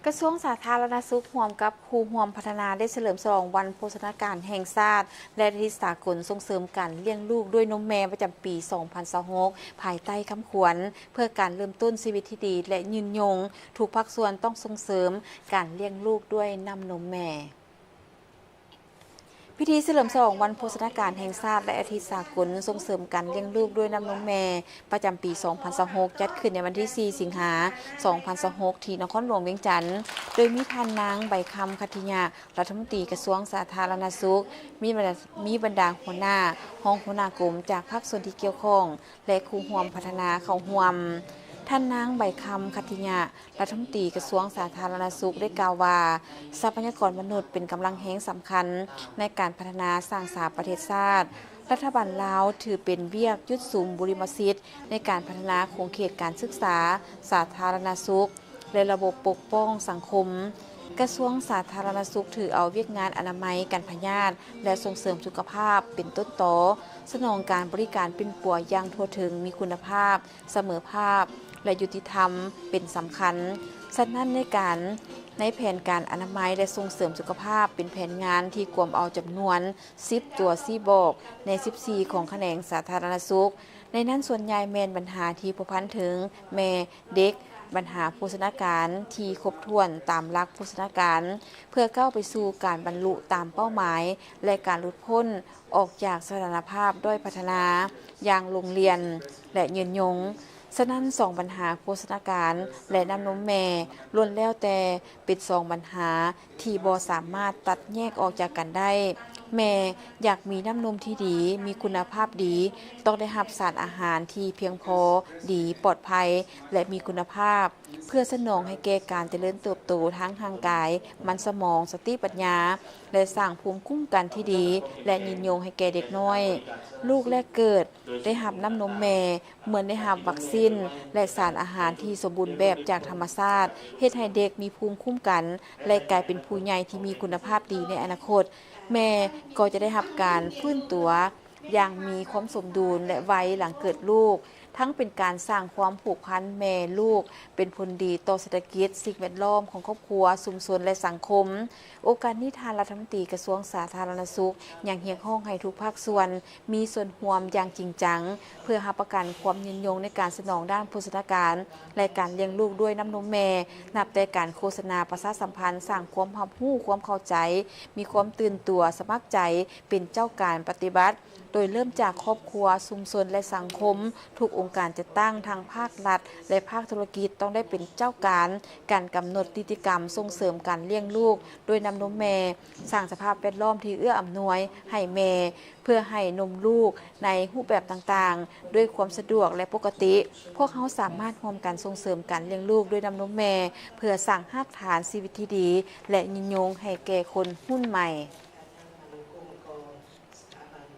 กระทรวงสาธารณสุขร่วมกับครูร่วมพัฒนาได้เฉลิมฉลองวันโภชนาการแห่งชาติและอาทิตย์สากลส่งเสริมการเลี้ยงลูกด้วยนมแม่ประจำปี 2026 ภายใต้คำขวัญเพื่อการเริ่มต้นชีวิตที่ดีและยืนยงทุกภาคส่วนต้องส่งเสริมการเลี้ยงลูกด้วยน้ำนมแม่พิธีเฉลิมฉลองวันโภชนาการแห่งชาติและอาทิตย์สากลส่งเสริมการเลี้ยงลูกด้วยน้ำนมแม่ประจำปี 2026 จัดขึ้นในวันที่ 4 สิงหาคม 2026 ที่นครหลวงเวียงจันทร์โดยมีท่านนางใบคำคัทธิยารัฐมนตรีกระทรวงสาธารณสุขมีบรรดาหัวหน้าห้องหัวหน้ากรมจากภาคส่วนที่เกี่ยวข้องและครูร่วมพัฒนาเข้าร่วมท่านนางใบคำคัทธิยารัฐมนตรีกระทรวงสาธารณสุขได้กล่าวว่าทรัพยากรมนุษย์เป็นกำลังแห่งสำคัญในการพัฒนาสร้างสรรค์ประเทศชาติรัฐบาลลาวถือเป็นเวียกยุดสุมบุริมสิทธิ์ในการพัฒนาโครงเขตการศึกษาสาธารณสุขและระบบปกป้องสังคมกระทรวงสาธารณสุขถือเอาเวียกงานอนามัยการพยาธิและส่งเสริมสุขภาพเป็นต้นต่อสนองการบริการเป็นปัวอย่างทั่วถึงมีคุณภาพเสมอภาพและยุติธรรมเป็นสำคัญฉะนั้นในแผนการอนามัยและส่งเสริมสุขภาพเป็นแผนงานที่กวมเอาจำนวน10ตัว4บอกใน14ของแขนงสาธารณสุขในนั้นส่วนใหญ่แมนปัญหาที่ผูกพันถึงแม่เด็กปัญหาโภชนาการที่ครบถ้วนตามหลักโภชนาการเพื่อก้าวไปสู่การบรรลุตามเป้าหมายและการหลุดพ้นออกจากสถานภาพด้อยพัฒนาอย่างโรงเรียนและยืนยงฉะนั้น2ปัญหาโภชนาการและน้ำนมแม่ล้วนแล้วแต่เป็น2ปัญหาที่บ่สามารถตัดแยกออกจากกันได้แม่อยากมีน้ำนมที่ดีมีคุณภาพดีต้องได้รับสารอาหารที่เพียงพอดีปลอดภัยและมีคุณภาพเพื่อสนองให้แก่การเจริญเติบโตทั้งทางกายมันสมองสติปัญญาและสร้างภูมิคุ้มกันที่ดีและยืนยงให้แก่เด็กน้อยลูกแรกเกิดได้รับน้ำนมแม่เหมือนได้รับวัคซีนและสารอาหารที่สมบูรณ์แบบจากธรรมชาติเฮ็ดให้เด็กมีภูมิคุ้มกันและกลายเป็นผู้ใหญ่ที่มีคุณภาพดีในอนาคตแม่ก็จะได้รับการฟื้นตัวอย่างมีความสมดุลและไวหลังเกิดลูกทั้งเป็นการสร้างความผูกพันแม่ลูกเป็นผลดีต่อเศรษฐกิจสิ่งแวดล้อมของครอบครัวชุมชนและสังคมโอกาสนี้ทานรัฐมนตรีกระทรวงสาธารณสุขอย่างเรียกร้องให้ทุกภาคส่วนมีส่วนร่วมอย่างจริงจังเพื่อรับประกันความยืนยงในการสนองด้านโภชนาการและการเลี้ยงลูกด้วยน้ำนมแม่นับแต่การโฆษณาประชาสัมพันธ์สร้างความรู้ความเข้าใจมีความตื่นตัวสมัครใจเป็นเจ้าการปฏิบัติโดยเริ่มจากครอบครัวชุมชนและสังคมทุกองค์การจะตั้งทางภาครัฐและภาคธุรกิจต้องได้เป็นเจ้าการกำหนดนิติกรรมส่งเสริมการเลี้ยงลูกโดยนำนมแม่สร้างสภาพแวดล้อมที่เอื้ออำนวยให้แม่เพื่อให้นมลูกในรูปแบบต่างๆด้วยความสะดวกและปกติพวกเขาสามารถร่วมกันส่งเสริมการเลี้ยงลูกด้วยนำนมแม่เพื่อสร้างรากฐานชีวิตที่ดีและยืนยงให้แก่คนรุ่นใหม่